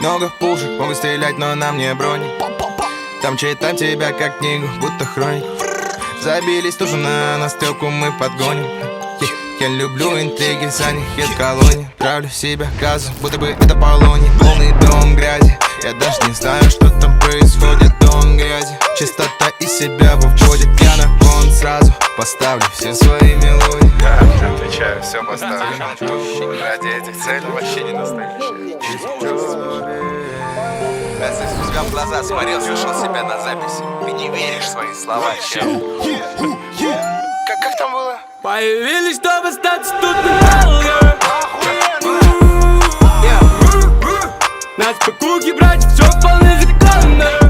много пушек, могут стрелять, но на мне брони. Там читаем тебя как книгу, будто хроник. Забились тоже на стрелку, мы подгоним. Я люблю интриги, за них есть колонии. Травлю себя газом, будто бы это полоний. Полный дом грязи, я даже не знаю, что там происходит. Дом грязи, чистота из себя выводит. Я на кон сразу поставлю все свои мелодии. Да, отвечаю, все поставлю. Ради этих целей вообще не настоящие. Если взгляд в глаза смотрел, слышал себя на записи. Ты не веришь в свои слова, чел. Как там было? Появились, чтобы стать тут недолго. Нас по круге брать, все вполне законно.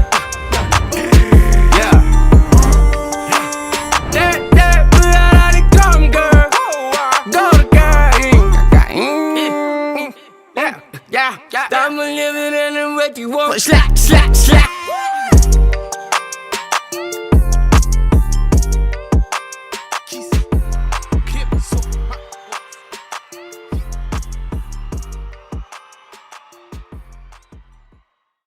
Там мы living in a wet you want. Slack, slack, slack.